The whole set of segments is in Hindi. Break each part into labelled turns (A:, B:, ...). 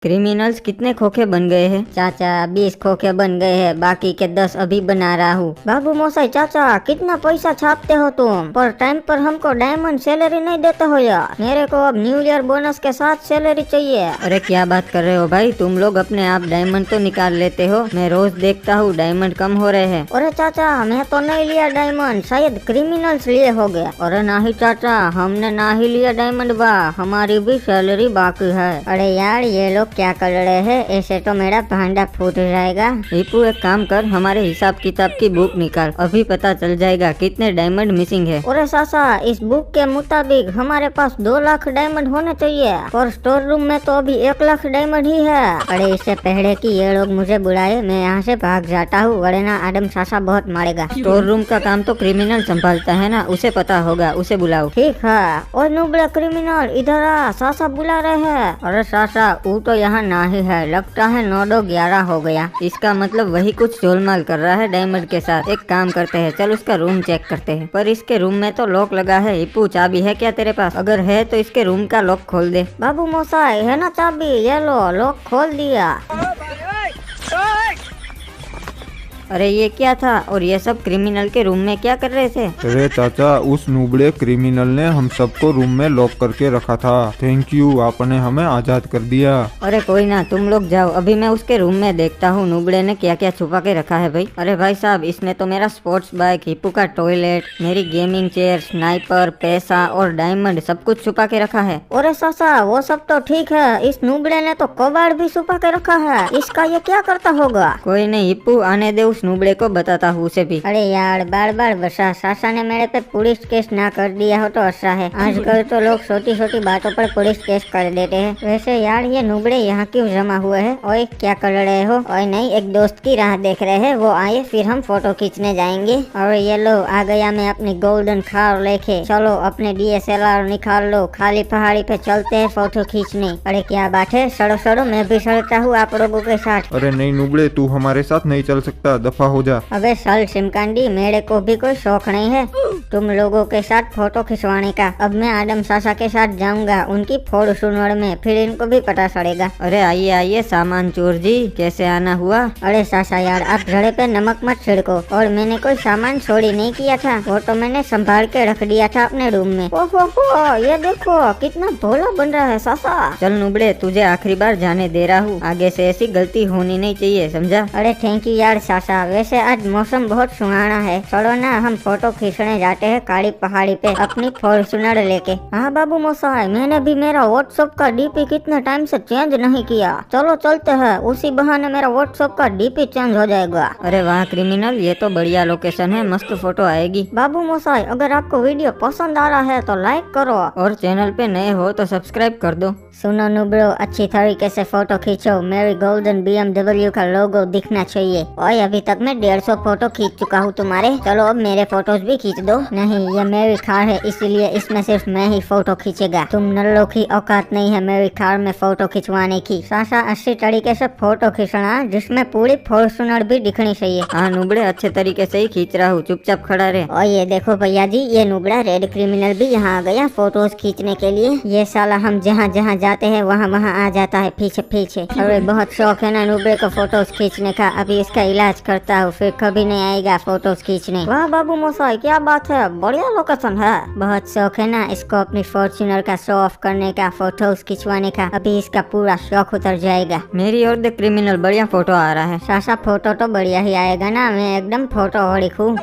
A: क्रिमिनल्स कितने खोखे बन गए हैं?
B: चाचा 20 खोखे बन गए हैं, बाकी के 10 अभी बना रहा हूँ। बाबू मोसाई चाचा कितना पैसा छापते हो तुम, पर टाइम पर हमको डायमंड सैलरी नहीं देते हो यार। मेरे को अब न्यू ईयर बोनस के साथ सैलरी चाहिए।
A: अरे क्या बात कर रहे हो भाई, तुम लोग अपने आप डायमंड तो निकाल लेते हो, मैं रोज देखता हूँ डायमंड कम हो रहे हैं।
B: अरे चाचा मैं तो नहीं लिया डायमंड, शायद क्रिमिनल्स लिए हो गया।
A: अरे नहीं चाचा, हमने ना ही लिया डायमंड बा, हमारी भी सैलरी बाकी है।
B: अरे यार ये लोग क्या कर रहे हैं, ऐसे तो मेरा भांडा फूट जाएगा।
A: टीपू एक काम कर, हमारे हिसाब किताब की बुक निकाल, अभी पता चल जाएगा कितने डायमंड मिसिंग है।
B: अरे सासा इस बुक के मुताबिक हमारे पास 2 लाख डायमंड होने चाहिए, पर स्टोर रूम में तो अभी 1 लाख डायमंड ही है। अरे इससे पहले कि ये लोग मुझे बुलाए मैं यहाँ से भाग जाता हूँ, वरना आदम सासा बहुत मारेगा।
A: स्टोर रूम का काम तो क्रिमिनल संभालता है ना, उसे पता होगा, उसे बुलाओ।
B: ठीक है। और नुबड़े क्रिमिनल इधर आ, सासा बुला रहे हैं।
A: अरे सासा वो तो यहाँ ना ही है, लगता है 9-2-11 हो गया। इसका मतलब वही कुछ गोलमाल कर रहा है डायमंड के साथ। एक काम करते हैं, चल उसका रूम चेक करते हैं। पर इसके रूम में तो लॉक लगा है। हिप्पू चाबी है क्या तेरे पास? अगर है तो इसके रूम का लॉक खोल दे।
B: बाबू मोसाई है ना चाबी, ये लो लॉक खोल दिया।
A: अरे ये क्या था, और ये सब क्रिमिनल के रूम में क्या कर रहे थे?
C: अरे चाचा उस नुबड़े क्रिमिनल ने हम सबको रूम में लॉक करके रखा था। थैंक यू, आपने हमें आजाद कर दिया।
A: अरे कोई ना, तुम लोग जाओ, अभी मैं उसके रूम में देखता हूँ नुबड़े ने क्या क्या छुपा के रखा है भाई। अरे भाई साहब, इसने तो मेरा स्पोर्ट्स बाइक, हिप्पू का टॉयलेट, मेरी गेमिंग चेयर, स्नाइपर, पैसा और डायमंड सब कुछ छुपा के रखा है।
B: अरे सासा वो सब तो ठीक है, इस नुबड़े ने तो कबाड़ भी छुपा के रखा है, इसका ये क्या करता होगा?
A: कोई नहीं हिप्पू, आने दे, उस नुबड़े को बताता हूँ उसे भी।
B: अरे यार बार बार बसा, सासा ने मेरे पे पुलिस केस ना कर दिया हो तो अच्छा है। आजकल तो लोग छोटी छोटी बातों पर पुलिस केस कर देते हैं। वैसे यार ये नुबड़े यहाँ क्यों जमा हुए हैं? ओए क्या कर रहे हो? ओए नहीं, एक दोस्त की राह देख रहे हैं, वो आए फिर हम फोटो खींचने जाएंगे। और ये लो आ गया मैं अपनी गोल्डन कार लेके। चलो अपने DSLR निकाल लो, खाली पहाड़ी पे चलते हैं फोटो खींचने। अरे क्या बात है, सड़ो सड़ो, मैं भी सड़ता हूँ आप लोगों के साथ।
C: अरे नहीं नुबड़े, तू हमारे साथ नहीं चल सकता, दफा हो जा।
B: अबे सल सिमकांडी, मेरे को भी कोई शौक नहीं है तुम लोगों के साथ फोटो खिंचवाने का। अब मैं आदम सासा के साथ जाऊंगा उनकी फॉर्च्यूनर में, फिर इनको भी पता चलेगा।
A: अरे आइए आइए सामान चोर जी, कैसे आना हुआ?
B: अरे सासा यार आप घड़े पे नमक मत छिड़को, और मैंने कोई सामान चोरी नहीं किया था, वो तो मैंने संभाल के रख दिया था अपने रूम में। ओहो ये देखो कितना भोला बन रहा है सासा।
A: चल नुबड़े, तुझे आखिरी बार जाने दे रहा हूँ, आगे से ऐसी गलती होनी नहीं चाहिए, समझा?
B: अरे थैंक यू यार सासा, वैसे आज मौसम बहुत सुहाना है, चलो ना हम फोटो खींचने जाते हैं काली पहाड़ी पे अपनी फॉर्च्यूनर लेके। हाँ बाबू मोसाई, मैंने भी मेरा व्हाट्सएप का DP कितने टाइम से चेंज नहीं किया, चलो चलते हैं, उसी बहाने मेरा व्हाट्सएप का DP चेंज हो जाएगा।
A: अरे वाह क्रिमिनल, ये तो बढ़िया लोकेशन है, मस्त फोटो आएगी।
B: बाबू मोसाई अगर आपको वीडियो पसंद आ रहा है तो लाइक करो,
A: और चैनल पे नए हो तो सब्सक्राइब कर दो।
B: सुनो नुब्रो, अच्छी तरीके से फोटो खींचो, मेरी गोल्डन BMW का लोगो दिखना चाहिए। और अभी तक मैं 150 फोटो खींच चुका हूँ तुम्हारे, चलो अब मेरे फोटोज भी खींच दो। नहीं ये मेरी कार है, इसीलिए इसमें सिर्फ मैं ही फोटो खींचेगा, तुम नल्लों की औकात नहीं है मेरी कार में फोटो खिंचवाने की। सासा अच्छी तरीके से फोटो खींचना, जिसमें पूरी फॉर्च्यूनर भी दिखनी चाहिए।
A: हाँ नुबड़े, अच्छे तरीके से ही खींच रहा हूँ, चुपचाप खड़ा रहे।
B: और ये देखो भैया जी, ये नुबड़ा रेड क्रिमिनल भी यहाँ आ गया फोटोज खींचने के लिए। ये साला हम जहाँ जहाँ जाते हैं वहाँ वहाँ आ जाता है पीछे पीछे। अरे बहुत शौक है ना नुबड़े को फोटोज खींचने का, अभी इसका इलाज करता हूँ, फिर कभी नहीं आएगा फोटोज खींचने। वाह बाबू मोसाई क्या बात है, बढ़िया लोकेशन है। बहुत शौक है ना इसको अपनी फॉर्च्यूनर का शो ऑफ करने का, फोटोज खिंचवाने का, अभी इसका पूरा शौक उतर जाएगा।
A: मेरी और देख क्रिमिनल, बढ़िया फोटो आ रहा है।
B: सासा फोटो तो बढ़िया ही आएगा ना, मैं एकदम फोटो हो लिखूं।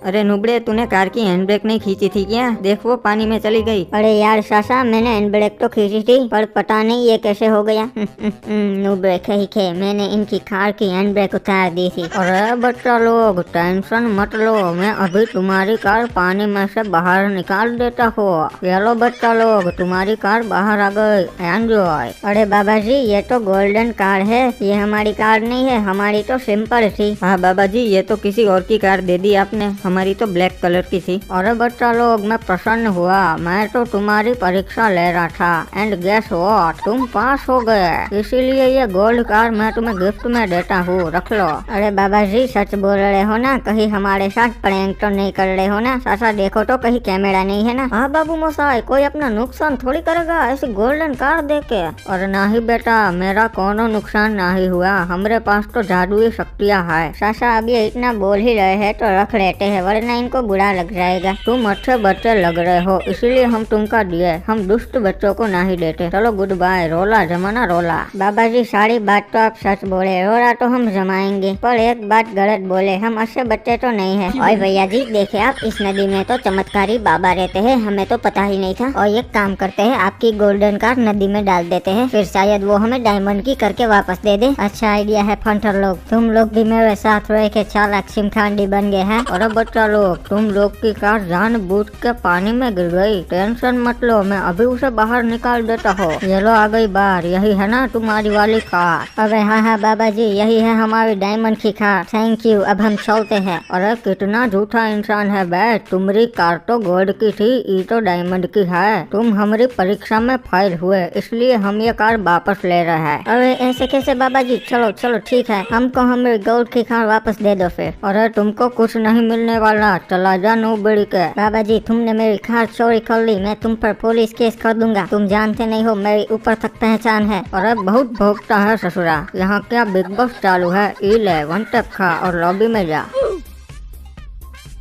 A: अरे नुबड़े, तूने कार की हैंड ब्रेक नहीं खींची थी क्या? देख वो पानी में चली गई।
B: अरे यार सासा, मैंने हैंड ब्रेक तो खींची थी, पर पता नहीं ये कैसे हो गया। नुबड़े कहीं के, मैंने इनकी कार की हैंड ब्रेक उतार दी थी। अरे बच्चा लोग टेंशन मत लो, मैं अभी तुम्हारी कार पानी में से बाहर निकाल देता हूँ। चलो बच्चा लोग, तुम्हारी कार बाहर आ गई, एंजॉय। अरे बाबा जी, ये तो गोल्डन कार है, ये हमारी कार नहीं है, हमारी तो सिंपल थी।
A: हाँ बाबा जी, ये तो किसी और की कार दे दी आपने, हमारी तो ब्लैक कलर की थी। अरे बच्चा लोग, मैं प्रसन्न हुआ। मैं तो तुम्हारी परीक्षा ले रहा था एंड गेस व्हाट, तुम पास हो गए। इसीलिए ये गोल्ड कार मैं तुम्हें गिफ्ट में देता हूँ, रख लो। अरे बाबा जी, सच बोल रहे हो ना? कहीं हमारे साथ प्रैंक तो नहीं कर रहे हो ना? सासा देखो तो कहीं कैमरा नहीं है ना? हाँ बाबू मोसाई, कोई अपना नुकसान थोड़ी करेगा ऐसी गोल्डन कार देके। और ना ही बेटा, मेरा कोनो नुकसान ना ही हुआ। हमारे पास तो जादुई शक्तियाँ है। सासा अब ये इतना बोल ही रहे हैं तो रख लेते हैं, वरना इनको बुरा लग जाएगा। तुम अच्छे बच्चे लग रहे हो, इसलिए हम तुमका दिए। हम दुष्ट बच्चों को नहीं देते। चलो गुड बाय। रोला जमाना रोला। बाबा जी, सारी बात तो आप सच बोले, रोला तो हम जमाएंगे, पर एक बात गलत बोले, हम अच्छे बच्चे तो नहीं है। और भैया जी देखिए, आप इस नदी में तो चमत्कारी बाबा रहते हैं, हमें तो पता ही नहीं था। और एक काम करते हैं, आपकी गोल्डन कार नदी में डाल देते हैं, फिर शायद वो हमें डायमंड की करके वापस दे दे। अच्छा आइडिया है फंटर लोग, तुम लोग भी मेरे साथ रह के चालाक सिमखांडी बन गए हैं। और बच्चा लोग, तुम लोग की कार जानबूझ के पानी में गिर गई। टेंशन मत लो, मैं अभी उसे बाहर निकाल देता हूँ। ये लो आ गई बाहर। यही है ना तुम्हारी वाली कार? अबे हाँ बाबा जी, यही है हमारी डायमंड की कार। थैंक यू, अब हम चलते हैं। अरे कितना झूठा इंसान है बे, तुम्हारी कार तो गोल्ड की थी, ये तो डायमंड की है। तुम हमारी परीक्षा में फेल हुए, इसलिए हम ये कार वापस ले रहे हैं। अरे ऐसे कैसे बाबा जी? चलो चलो ठीक है, हमको हमारी गोल्ड की कार वापस दे दो फिर। अरे तुमको कुछ नहीं मिलने वाला, चला जा नूबड़ी के। बाबा जी, तुमने मेरी कार चोरी कर ली, मैं तुम पर पुलिस केस कर दूंगा। तुम जानते नहीं हो मेरी ऊपर तक पहचान है। अरे बहुत भोगता है ससुरा, यहाँ क्या बिग बॉस चालू है? ई ले वन टैप खा और लॉबी में जा।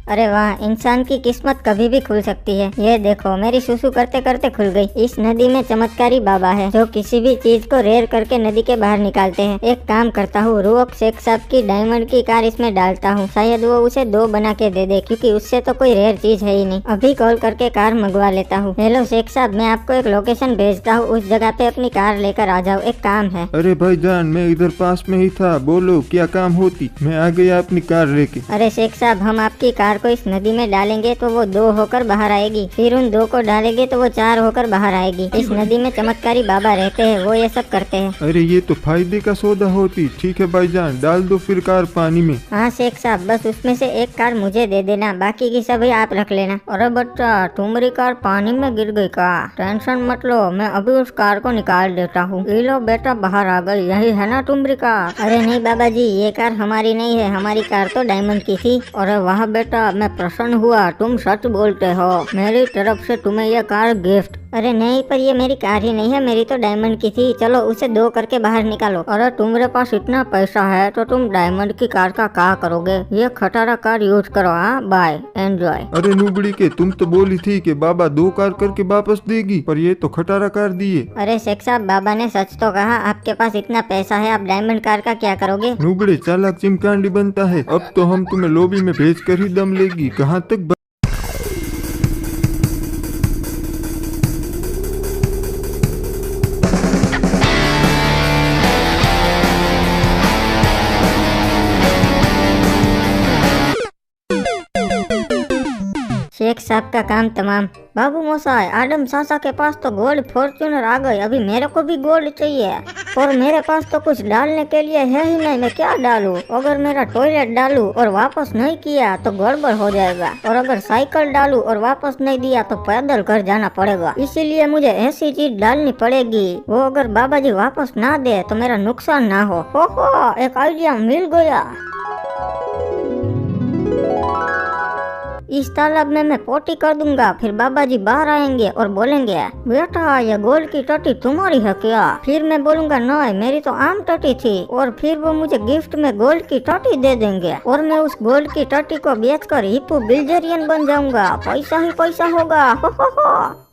A: अरे वाह, इंसान की किस्मत कभी भी खुल सकती है। ये देखो, मेरी सुसु करते करते खुल गई। इस नदी में चमत्कारी बाबा है जो किसी भी चीज को रेर करके नदी के बाहर निकालते हैं। एक काम करता हूँ, रुक शेख साहब की डायमंड की कार इसमें डालता हूँ, शायद वो उसे 2 बना के दे दे, क्योंकि उससे तो कोई रेयर चीज है ही नहीं। अभी कॉल करके कार मंगवा लेता हूँ। हेलो शेख साहब, मैं आपको एक लोकेशन भेजता हूँ, उस जगह पे अपनी कार लेकर आ जाओ, एक काम है।
C: अरे भाईजान, मैं इधर पास में ही था, बोलो क्या काम होती? मैं आ गया अपनी कार लेके।
B: अरे शेख साहब, हम आपकी कार को इस नदी में डालेंगे तो वो 2 होकर बाहर आएगी, फिर उन 2 को डालेंगे तो वो 4 होकर बाहर आएगी। इस नदी में चमत्कारी बाबा रहते हैं, वो ये सब करते हैं।
C: अरे ये तो फायदे का सौदा होती। ठीक है भाईजान, डाल दो फिर कार पानी में।
B: हाँ शेख साहब, बस उसमें से एक कार मुझे दे देना, बाकी की सभी आप रख लेना।
A: अरे बच्चा, तुम्हारी कार पानी में गिर गई का? टेंशन मत लो, मैं अभी उस कार को निकाल देता हूँ। ये लो बेटा, बाहर आ गई। यही है ना तुम्हारी कार?
B: अरे नहीं बाबा जी, ये कार हमारी नहीं है, हमारी कार तो डायमंड की थी।
A: अरे वाह बेटा, मैं प्रसन्न हुआ, तुम सच बोलते हो। मेरी तरफ से तुम्हें यह कार गिफ्ट।
B: अरे नहीं, पर ये मेरी कार ही नहीं है, मेरी तो डायमंड की थी। चलो उसे 2 करके बाहर निकालो।
A: अरे तुम्हारे पास इतना पैसा है तो तुम डायमंड की कार का क्या करोगे? ये खटारा कार यूज करो। हाँ बाय, एंजॉय।
C: अरे नूबड़ी के, तुम तो बोली थी कि बाबा 2 कार करके वापस देगी, पर ये तो खटारा कार दिए।
B: अरे शेख साहब, बाबा ने सच तो कहा। आपके पास इतना पैसा है, आप डायमंड कार का क्या करोगे?
C: नूबड़े चालाक चिमकांडी बनता है। अब तो हम तुम्हें लॉबी में भेज कर ही दम लेगी। कहाँ तक
B: शेख साहब का काम तमाम।
A: बाबू मोसाई, आदम सासा के पास तो गोल्ड फॉर्च्यूनर आ गई, अभी मेरे को भी गोल्ड चाहिए। और मेरे पास तो कुछ डालने के लिए है ही नहीं, मैं क्या डालूं? अगर मेरा टॉयलेट डालूं और वापस नहीं किया तो गड़बड़ हो जाएगा, और अगर साइकिल डालूं और वापस नहीं दिया तो पैदल घर जाना पड़ेगा। इसीलिए मुझे ऐसी चीज डालनी पड़ेगी, वो अगर बाबा जी वापस ना दे तो मेरा नुकसान ना हो। एक आइडिया मिल गया। इस तालाब में मैं पोटी कर दूंगा, फिर बाबा जी बाहर आएंगे और बोलेंगे, बेटा ये गोल्ड की टटी तुम्हारी है क्या? फिर मैं बोलूंगा नहीं, मेरी तो आम टटी थी, और फिर वो मुझे गिफ्ट में गोल्ड की टटी दे देंगे, और मैं उस गोल्ड की टटी को बेचकर हिप्पो बिल्जेरियन बन जाऊंगा। पैसा ही पैसा होगा। हो।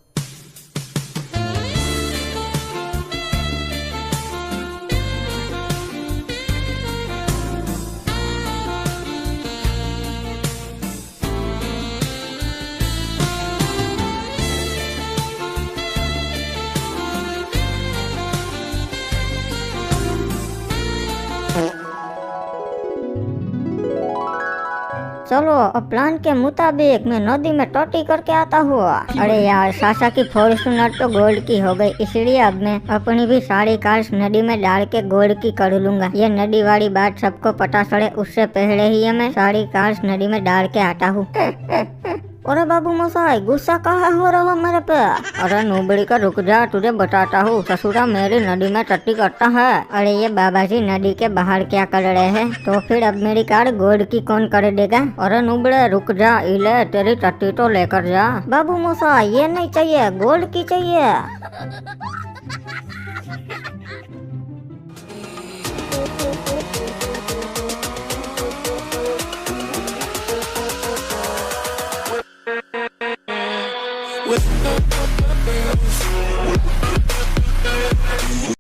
B: चलो अब प्लान के मुताबिक मैं नदी में टोटी करके आता हूँ। अरे यार, सासा की फॉर्च्यूनर तो गोल्ड की हो गई, इसलिए अब मैं अपनी भी सारी कार्स नदी में डाल के गोल्ड की कर लूंगा। ये नदी वाली बात सबको पता चले उससे पहले ही मैं सारी कार्स नदी में डाल के आता हूँ। अरे बाबू मोसाई, गुस्सा कहाँ हो रहा मेरे पे? अरे नूबड़ी का रुक जा, तुझे बताता हूँ। ससुरा मेरी नदी में टट्टी करता है। अरे ये बाबा जी नदी के बाहर क्या कर रहे हैं? तो फिर अब मेरी कार गोल्ड की कौन कर देगा? अरे नूबड़े रुक जा, इले तेरी टट्टी तो लेकर जा। बाबू मोसाई, ये नहीं चाहिए, गोल्ड की चाहिए।